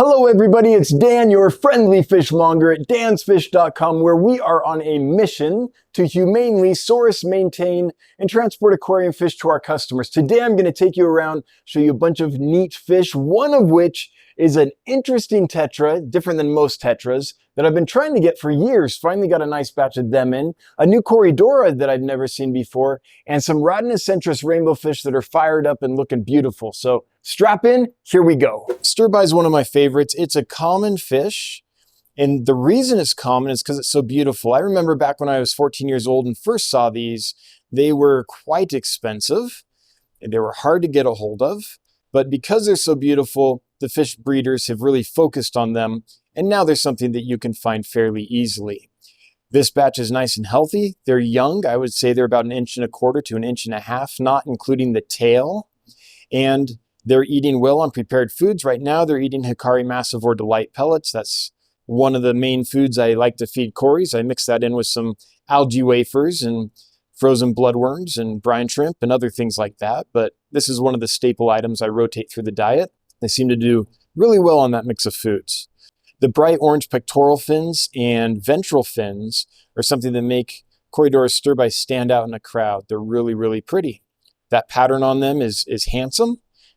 Hello everybody, it's Dan, your friendly fishmonger at dansfish.com, where we are on a mission to humanely source, maintain, and transport aquarium fish to our customers. Today I'm going to take you around, show you a bunch of neat fish, one of which is an interesting tetra, different than most tetras, that I've been trying to get for years. Finally got a nice batch of them in. A new Corydora that I've never seen before, and some Rhads rainbow fish that are fired up and looking beautiful. So strap in, here we go. Sterbai is one of my favorites. It's a common fish, and the reason it's common is because it's so beautiful. I remember back when I was 14 years old and first saw these, they were quite expensive, and they were hard to get a hold of, but because they're so beautiful, the fish breeders have really focused on them, and now there's something that you can find fairly easily. This batch is nice and healthy. They're young. I would say they're about 1.25 inches to 1.5 inches, not including the tail. And they're eating well on prepared foods. Right now, they're eating Hikari Massivore Delight pellets. That's one of the main foods I like to feed Corys. I mix that in with some algae wafers and frozen bloodworms and brine shrimp and other things like that. But this is one of the staple items I rotate through the diet. They seem to do really well on that mix of foods. The bright orange pectoral fins and ventral fins are something that make Corydoras sterbai stand out in a crowd. They're really, really pretty. That pattern on them is handsome.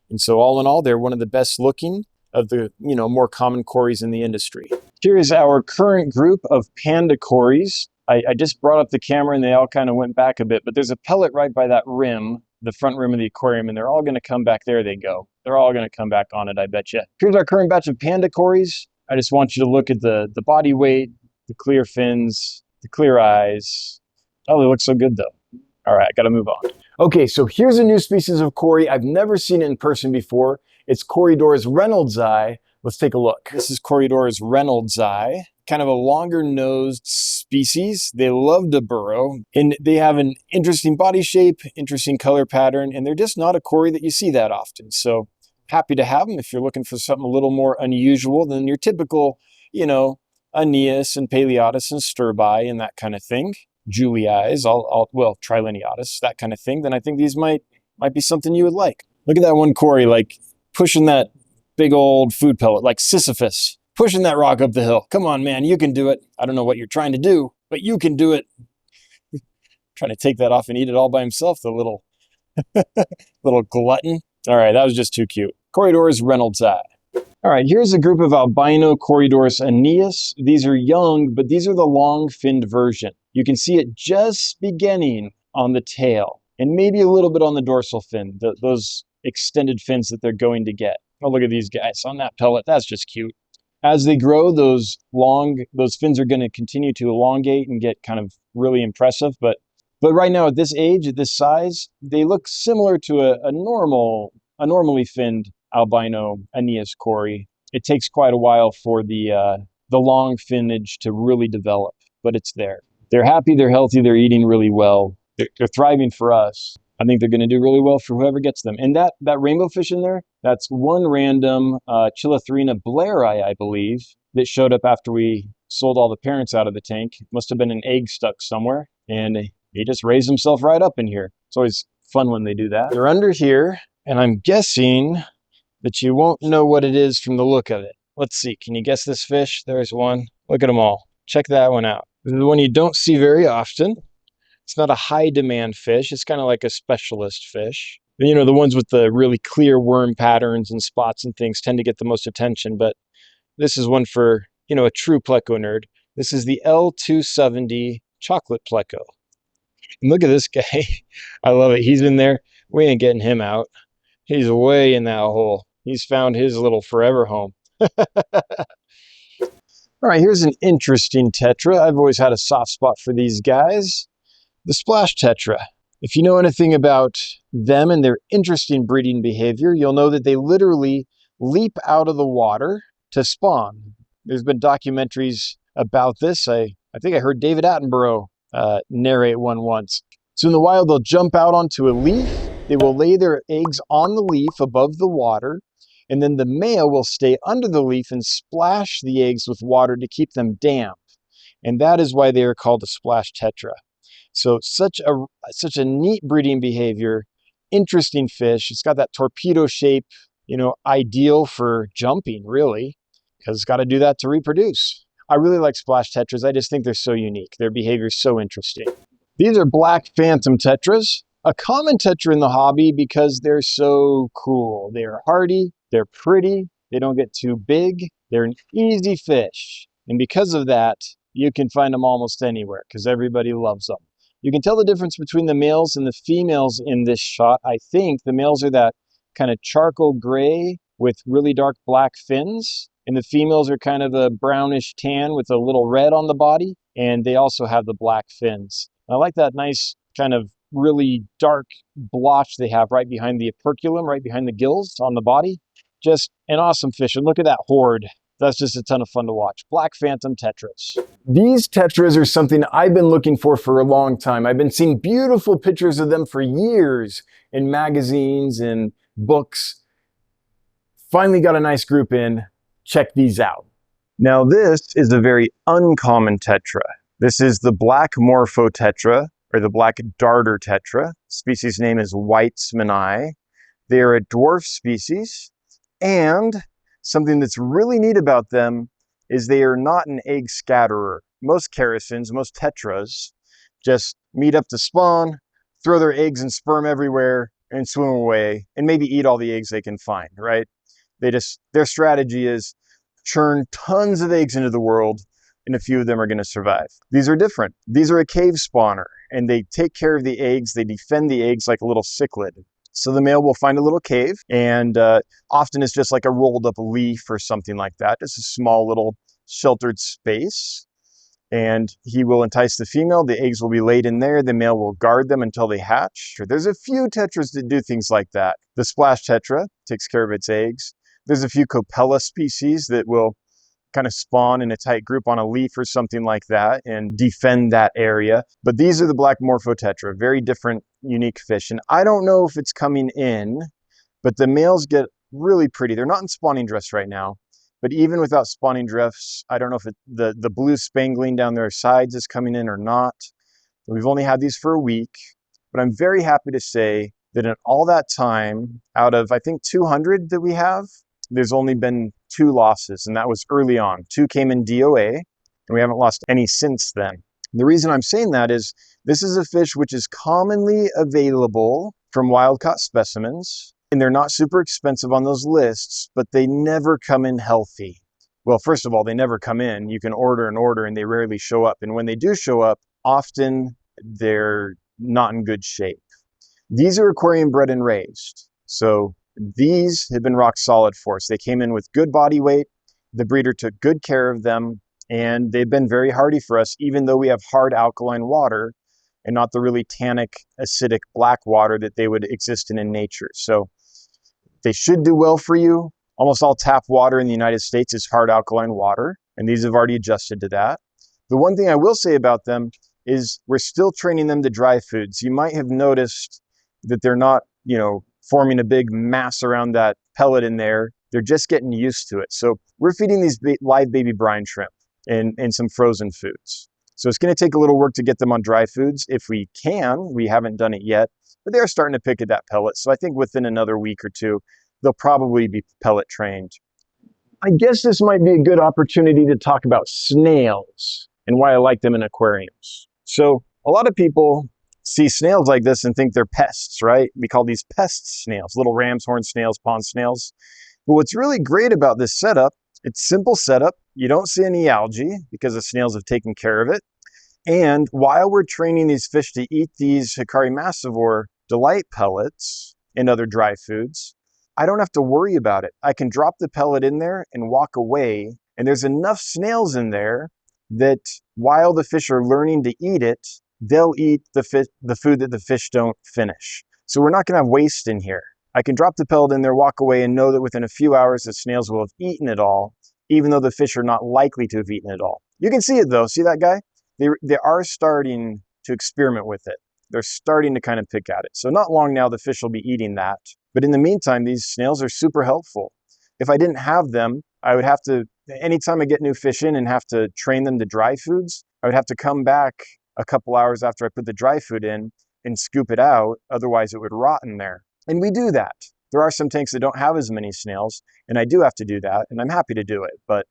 And so all in all, they're one of the best looking of the, more common Corys in the industry. Here is our current group of Panda Corys. I just brought up the camera and they all kind of went back a bit, but there's a pellet right by that rim, the front rim of the aquarium, and they're all going to come back. There they go. They're all going to come back on it, I bet you. Here's our current batch of Panda Corys. I just want you to look at the body weight, the clear fins, the clear eyes. Oh, they look so good though. All right, got to move on. Okay, so here's a new species of Cory. I've never seen it in person before. It's Corydoras reynoldsi. Let's take a look. This is Corydoras reynoldsi, kind of a longer nosed species. They love to burrow, and they have an interesting body shape, interesting color pattern, and they're just not a Cory that you see that often. So happy to have them if you're looking for something a little more unusual than your typical, aeneus and paleotis and sterbai and that kind of thing. Juliais, well, trileniatus, that kind of thing. Then I think these might be something you would like. Look at that one Cory, like pushing that big old food pellet, like Sisyphus, pushing that rock up the hill. Come on, man, you can do it. I don't know what you're trying to do, but you can do it. Trying to take that off and eat it all by himself, the little, little glutton. All right, that was just too cute. Corydoras reynoldsi. All right, here's a group of albino Corydoras aeneus. These are young, but these are the long-finned version. You can see it just beginning on the tail and maybe a little bit on the dorsal fin, those extended fins that they're going to get. Oh, look at these guys on that pellet. That's just cute. As they grow, those fins are going to continue to elongate and get kind of really impressive. But right now at this age, at this size, they look similar to a normally finned albino aeneus Cory. It takes quite a while for the long finnage to really develop, but it's there. They're happy, they're healthy, they're eating really well. They're thriving for us. I think they're going to do really well for whoever gets them. And that rainbow fish in there, that's one random Chilothrina blairi, I believe, that showed up after we sold all the parents out of the tank. Must have been an egg stuck somewhere, and he just raised himself right up in here. It's always fun when they do that. They're under here, and I'm guessing that you won't know what it is from the look of it. Let's see, can you guess this fish? There's one. Look at them all. Check that one out. This is one you don't see very often. It's not a high demand fish. It's kind of like a specialist fish. The ones with the really clear worm patterns and spots and things tend to get the most attention, but this is one for, a true pleco nerd. This is the L270 chocolate pleco. And look at this guy. I love it. He's in there. We ain't getting him out. He's way in that hole. He's found his little forever home. All right, here's an interesting tetra. I've always had a soft spot for these guys. The splash tetra. If you know anything about them and their interesting breeding behavior, you'll know that they literally leap out of the water to spawn. There's been documentaries about this. I think I heard David Attenborough narrate one once. So in the wild, they'll jump out onto a leaf. They will lay their eggs on the leaf above the water, and then the male will stay under the leaf and splash the eggs with water to keep them damp. And that is why they are called a splash tetra. So such a neat breeding behavior, interesting fish. It's got that torpedo shape, ideal for jumping, really. because it's got to do that to reproduce. I really like splash tetras. I just think they're so unique. Their behavior is so interesting. These are black phantom tetras, a common tetra in the hobby because they're so cool. They're hardy, they're pretty, they don't get too big, they're an easy fish. And because of that, you can find them almost anywhere because everybody loves them. You can tell the difference between the males and the females in this shot. I think the males are that kind of charcoal gray with really dark black fins, and the females are kind of a brownish tan with a little red on the body, and they also have the black fins. I like that nice kind of really dark blotch they have right behind the operculum, right behind the gills on the body. Just an awesome fish. And look at that horde. That's just a ton of fun to watch. Black phantom tetras. These tetras are something I've been looking for a long time. I've been seeing beautiful pictures of them for years in magazines and books. Finally got a nice group in. Check these out. Now this is a very uncommon tetra. This is the black Morpho tetra, or the black darter tetra. Species name is weitzmani. They are a dwarf species, and something that's really neat about them is they are not an egg scatterer. Most characins, most tetras, just meet up to spawn, throw their eggs and sperm everywhere, and swim away, and maybe eat all the eggs they can find, right? Their strategy is churn tons of eggs into the world, and a few of them are going to survive. These are different. These are a cave spawner, and they take care of the eggs. They defend the eggs like a little cichlid. So the male will find a little cave, and often it's just like a rolled up leaf or something like that. Just a small little sheltered space. And he will entice the female. The eggs will be laid in there. The male will guard them until they hatch. There's a few tetras that do things like that. The splash tetra takes care of its eggs. There's a few Copella species that will kind of spawn in a tight group on a leaf or something like that and defend that area. But these are the black Morpho tetra, very different, unique fish. And I don't know if it's coming in, but the males get really pretty. They're not in spawning dress right now, but even without spawning dress, I don't know if the blue spangling down their sides is coming in or not. We've only had these for a week, but I'm very happy to say that in all that time, out of I think 200 that we have, there's only been 2 losses, and that was early on. 2 came in DOA, and we haven't lost any since then. The reason I'm saying that is this is a fish which is commonly available from wild-caught specimens, and they're not super expensive on those lists, but they never come in healthy. Well, first of all, they never come in. You can order and order, and they rarely show up. And when they do show up, often they're not in good shape. These are aquarium bred and raised. So these have been rock solid for us. They came in with good body weight. The breeder took good care of them, and they've been very hardy for us, even though we have hard alkaline water and not the really tannic, acidic black water that they would exist in nature. So they should do well for you. Almost all tap water in the United States is hard alkaline water, and these have already adjusted to that. The one thing I will say about them is we're still training them to dry foods. You might have noticed that they're not, forming a big mass around that pellet in there. They're just getting used to it. So we're feeding these live baby brine shrimp and some frozen foods. So it's going to take a little work to get them on dry foods. If we can, we haven't done it yet, but they're starting to pick at that pellet. So I think within another week or 2, they'll probably be pellet trained. I guess this might be a good opportunity to talk about snails and why I like them in aquariums. So a lot of people see snails like this and think they're pests, right? We call these pest snails, little ram's horn snails, pond snails. But what's really great about this setup, it's simple setup. You don't see any algae because the snails have taken care of it. And while we're training these fish to eat these Hikari massivore delight pellets and other dry foods, I don't have to worry about it. I can drop the pellet in there and walk away. And there's enough snails in there that while the fish are learning to eat it, they'll eat the food that the fish don't finish. So we're not going to have waste in here. I can drop the pellet in there, walk away, and know that within a few hours the snails will have eaten it all, even though the fish are not likely to have eaten it all. You can see it though. See that guy? They are starting to experiment with it. They're starting to kind of pick at it. So not long now the fish will be eating that. But in the meantime, these snails are super helpful. If I didn't have them, I would have to, anytime I get new fish in and have to train them to dry foods, I would have to come back a couple hours after I put the dry food in and scoop it out. Otherwise it would rot in there. And we do that. There are some tanks that don't have as many snails, and I do have to do that, and I'm happy to do it. But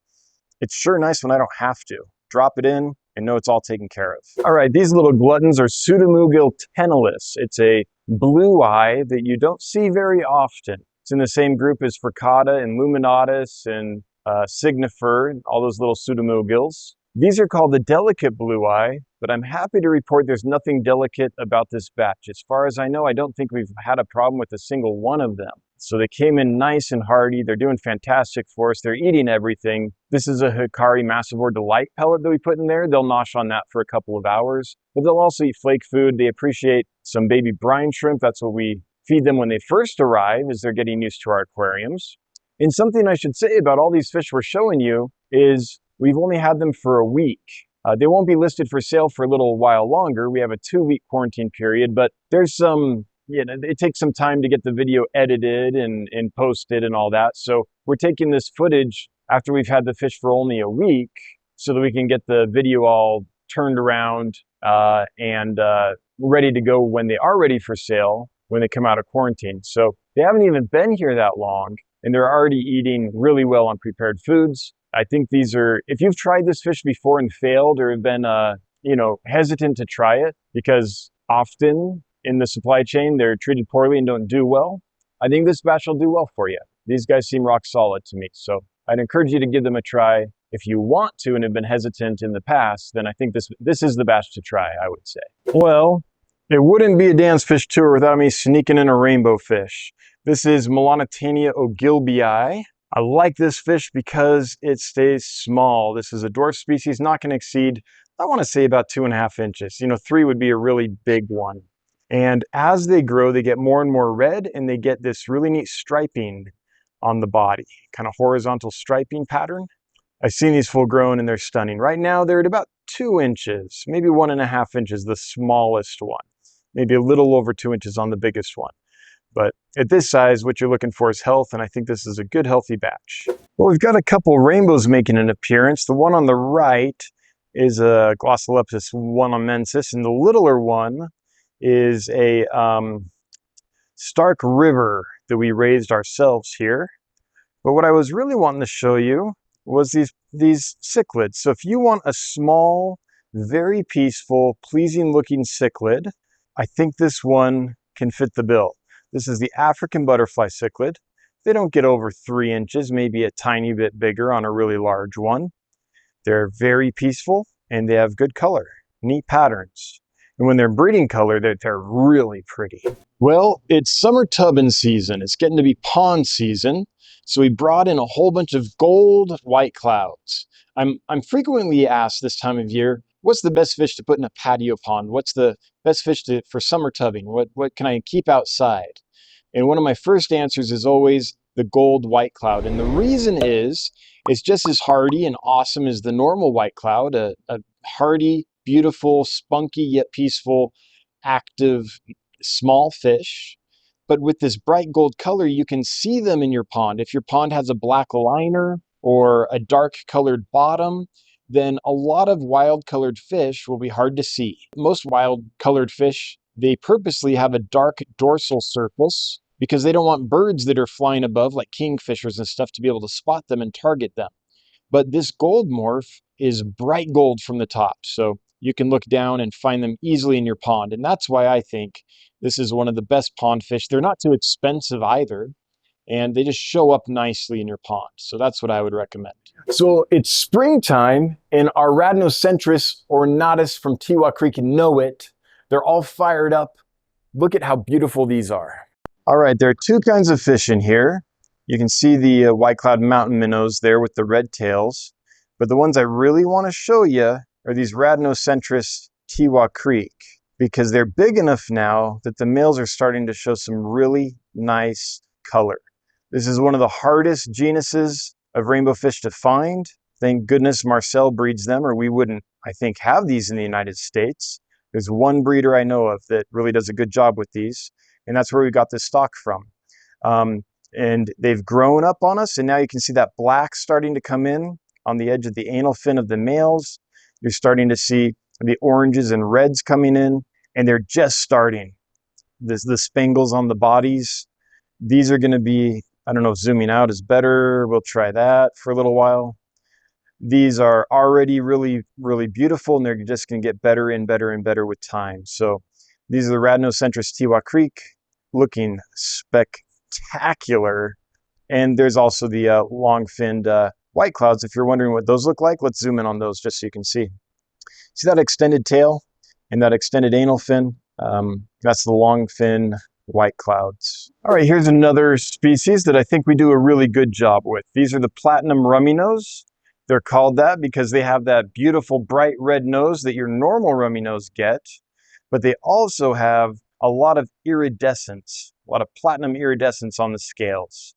It's sure nice when I don't have to. Drop it in and know it's all taken care of. All right, these little gluttons are Pseudomugil tenellus. It's a blue eye that you don't see very often. It's in the same group as Fricata and Luminatus and Signifer, all those little Pseudomugils. These are called the delicate blue eye, but I'm happy to report there's nothing delicate about this batch. As far as I know, I don't think we've had a problem with a single one of them. So they came in nice and hearty. They're doing fantastic for us. They're eating everything. This is a Hikari Massivore Delight pellet that we put in there. They'll nosh on that for a couple of hours, but they'll also eat flake food. They appreciate some baby brine shrimp. That's what we feed them when they first arrive, as they're getting used to our aquariums. And something I should say about all these fish we're showing you is we've only had them for a week. They won't be listed for sale for a little while longer. We have a 2-week quarantine period, but there's some, it takes some time to get the video edited and posted and all that. So we're taking this footage after we've had the fish for only a week so that we can get the video all turned around and ready to go when they are ready for sale, when they come out of quarantine. So they haven't even been here that long, and they're already eating really well on prepared foods. I think these are, if you've tried this fish before and failed or have been, hesitant to try it because often in the supply chain they're treated poorly and don't do well, I think this batch will do well for you. These guys seem rock solid to me. So I'd encourage you to give them a try. If you want to and have been hesitant in the past, then I think this is the batch to try, I would say. Well, it wouldn't be a Dan's Fish Tour without me sneaking in a rainbow fish. This is Melanotaenia ogilbyi. I like this fish because it stays small. This is a dwarf species, not going to exceed, I want to say about 2.5 inches. 3 would be a really big one. And as they grow, they get more and more red, and they get this really neat striping on the body, kind of horizontal striping pattern. I've seen these full grown and they're stunning. Right now they're at about 2 inches, maybe 1.5 inches, the smallest one. Maybe a little over 2 inches on the biggest one. But at this size, what you're looking for is health, and I think this is a good, healthy batch. Well, we've got a couple rainbows making an appearance. The one on the right is a Glossolepis wanamensis, and the littler one is a Stark River that we raised ourselves here. But what I was really wanting to show you was these cichlids. So if you want a small, very peaceful, pleasing-looking cichlid, I think this one can fit the bill. This is the African butterfly cichlid. They don't get over 3 inches, maybe a tiny bit bigger on a really large one. They're very peaceful and they have good color, neat patterns. And when they're breeding color, they're really pretty. Well, it's summer tubbing season. It's getting to be pond season. So we brought in a whole bunch of gold white clouds. I'm frequently asked this time of year, what's the best fish to put in a patio pond? What's the best fish for summer tubbing? What can I keep outside? And one of my first answers is always the gold white cloud. And the reason is, it's just as hardy and awesome as the normal white cloud, a hardy, beautiful, spunky, yet peaceful, active, small fish. But with this bright gold color, you can see them in your pond. If your pond has a black liner or a dark colored bottom, then a lot of wild colored fish will be hard to see. Most wild colored fish, they purposely have a dark dorsal surface because they don't want birds that are flying above, like kingfishers and stuff, to be able to spot them and target them. But this gold morph is bright gold from the top, so you can look down and find them easily in your pond. And that's why I think this is one of the best pond fish. They're not too expensive either, and they just show up nicely in your pond. So that's what I would recommend. So it's springtime, and our Rhads ornatus from Tiwa Creek know it. They're all fired up. Look at how beautiful these are. All right, there are 2 kinds of fish in here. You can see the white cloud mountain minnows there with the red tails. But the ones I really want to show you are these Rhads Tiwa Creek, because they're big enough now that the males are starting to show some really nice color. This is one of the hardest genuses of rainbow fish to find. Thank goodness Marcel breeds them, or we wouldn't, I think, have these in the United States. There's one breeder I know of that really does a good job with these, and that's where we got this stock from. And they've grown up on us, and now you can see that black starting to come in on the edge of the anal fin of the males. You're starting to see the oranges and reds coming in, and they're just starting. The spangles on the bodies, these are going to be, I don't know if zooming out is better. We'll try that for a little while. These are already really, really beautiful, and they're just going to get better and better and better with time. So these are the Rhadenocentris Tiwa Creek, looking spectacular. And there's also the long-finned white clouds. If you're wondering what those look like, let's zoom in on those just so you can see. See that extended tail and that extended anal fin? That's the long-fin white clouds. All right, here's another species that I think we do a really good job with. These are the platinum rummy nose. They're called that because they have that beautiful bright red nose that your normal rummy nose get, but they also have a lot of iridescence, a lot of platinum iridescence on the scales.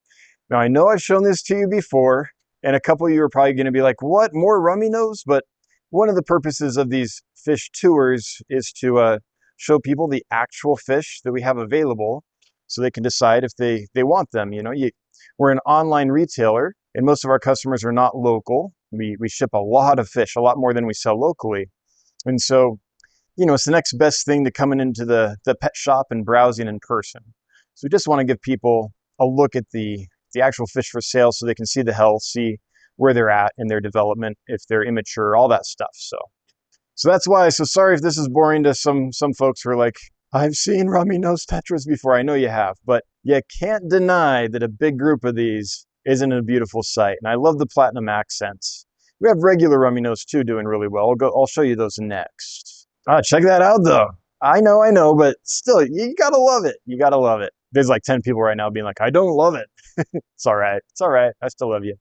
Now, I know I've shown this to you before, and a couple of you are probably going to be like, what, more rummy nose? But one of the purposes of these fish tours is to show people the actual fish that we have available so they can decide if they want them. You know, we're an online retailer, and most of our customers are not local. We ship a lot of fish, a lot more than we sell locally. And so, you know, it's the next best thing to coming into the pet shop and browsing in person. So we just want to give people a look at the actual fish for sale so they can see the health, see where they're at in their development, if they're immature, all that stuff. So that's why. So sorry if this is boring to some folks who are like, I've seen rummy nose tetras before. I know you have, but you can't deny that a big group of these isn't a beautiful sight. And I love the platinum accents. We have regular rummy nose too doing really well. I'll show you those next. Check that out though. I know, but still, you gotta love it. You gotta love it. There's like 10 people right now being like, I don't love it. It's all right. It's all right. I still love you.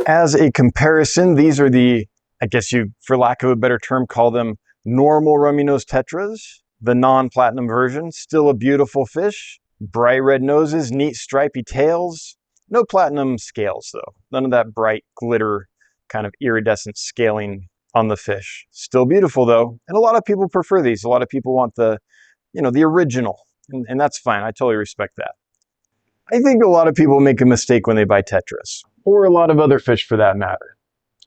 As a comparison, these are the, I guess you, for lack of a better term, call them normal rummy nose tetras, the non-platinum version. Still a beautiful fish. Bright red noses, neat stripy tails. No platinum scales though. None of that bright glitter kind of iridescent scaling on the fish. Still beautiful though. And a lot of people prefer these. A lot of people want the, you know, the original. And that's fine. I totally respect that. I think a lot of people make a mistake when they buy tetras, or a lot of other fish for that matter.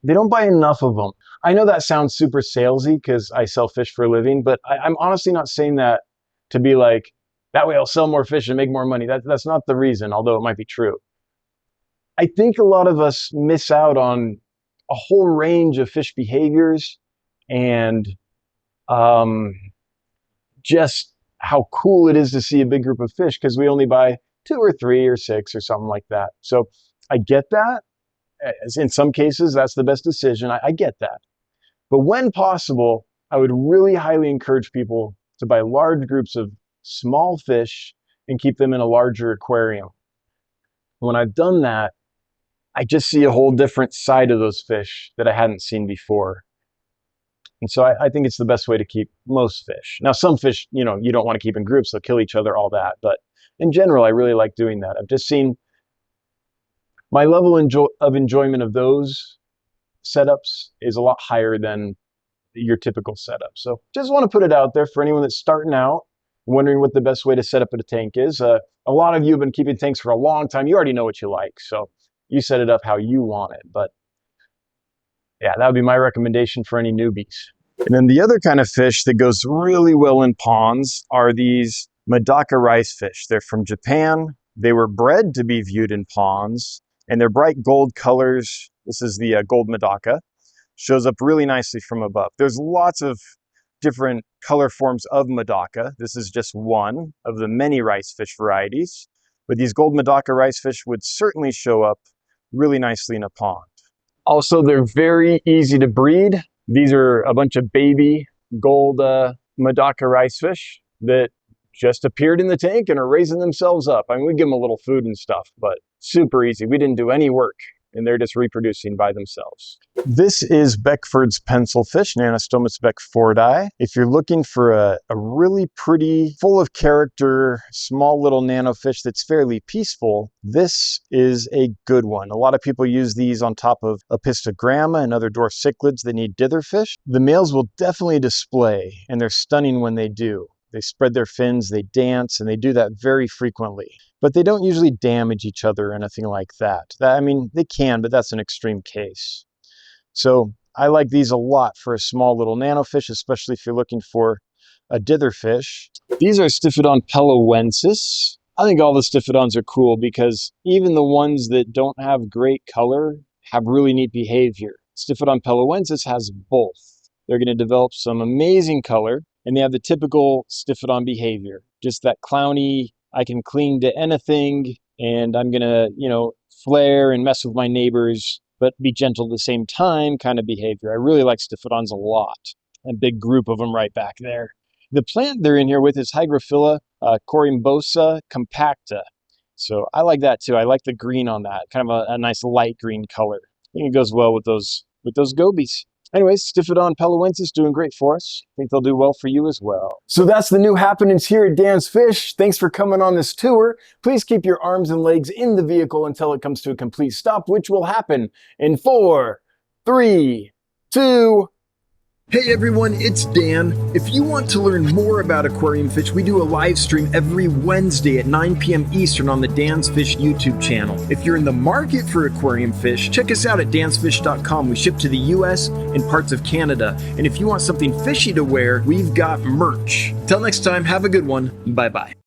They don't buy enough of them. I know that sounds super salesy because I sell fish for a living, but I'm honestly not saying that to be like, that way I'll sell more fish and make more money. That's not the reason, although it might be true. I think a lot of us miss out on a whole range of fish behaviors and just how cool it is to see a big group of fish because we only buy 2 or 3 or 6 or something like that. So I get that. In some cases, that's the best decision. I get that. But when possible, I would really highly encourage people to buy large groups of small fish and keep them in a larger aquarium. When I've done that, I just see a whole different side of those fish that I hadn't seen before. And so I think it's the best way to keep most fish. Now, some fish, you know, you don't want to keep in groups, they'll kill each other, all that. But in general, I really like doing that. I've just seen my level of enjoyment of those setups is a lot higher than your typical setup. So just want to put it out there for anyone that's starting out, wondering what the best way to set up a tank is. A lot of you have been keeping tanks for a long time. You already know what you like. So you set it up how you want it. But yeah, that would be my recommendation for any newbies. And then the other kind of fish that goes really well in ponds are these Medaka ricefish. They're from Japan. They were bred to be viewed in ponds, and they're bright gold colors. This is the gold Medaka. Shows up really nicely from above. There's lots of different color forms of Medaka. This is just one of the many ricefish varieties. But these gold Medaka ricefish would certainly show up really nicely in a pond. Also, they're very easy to breed. These are a bunch of baby gold Medaka ricefish that just appeared in the tank and are raising themselves up. I mean, we give them a little food and stuff, but super easy. We didn't do any work, and they're just reproducing by themselves. This is Beckford's pencilfish, Nanostomus beckfordi. If you're looking for a really pretty, full of character, small little nanofish that's fairly peaceful, this is a good one. A lot of people use these on top of Apistogramma and other dwarf cichlids that need ditherfish. The males will definitely display, and they're stunning when they do. They spread their fins, they dance, and they do that very frequently. But they don't usually damage each other or anything like that. I mean, they can, but that's an extreme case. So I like these a lot for a small little nanofish, especially if you're looking for a ditherfish. These are Stiphodon pelowensis. I think all the Stiphodons are cool because even the ones that don't have great color have really neat behavior. Stiphodon peloensis has both. They're going to develop some amazing color, and they have the typical Stiphodon behavior. Just that clowny, I can cling to anything, and I'm going to, flare and mess with my neighbors, but be gentle at the same time kind of behavior. I really like Stiphodons a lot. A big group of them right back there. The plant they're in here with is Hygrophila corymbosa compacta. So I like that too. I like the green on that, kind of a nice light green color. I think it goes well with those gobies. Anyways, Stiphodon peloensis doing great for us. I think they'll do well for you as well. So that's the new happenings here at Dan's Fish. Thanks for coming on this tour. Please keep your arms and legs in the vehicle until it comes to a complete stop, which will happen in 4, 3, 2, Hey everyone, it's Dan. If you want to learn more about aquarium fish, we do a live stream every Wednesday at 9 p.m. Eastern on the Dan's Fish YouTube channel. If you're in the market for aquarium fish, check us out at dansfish.com. We ship to the US and parts of Canada. And if you want something fishy to wear, we've got merch. Till next time, have a good one. Bye-bye.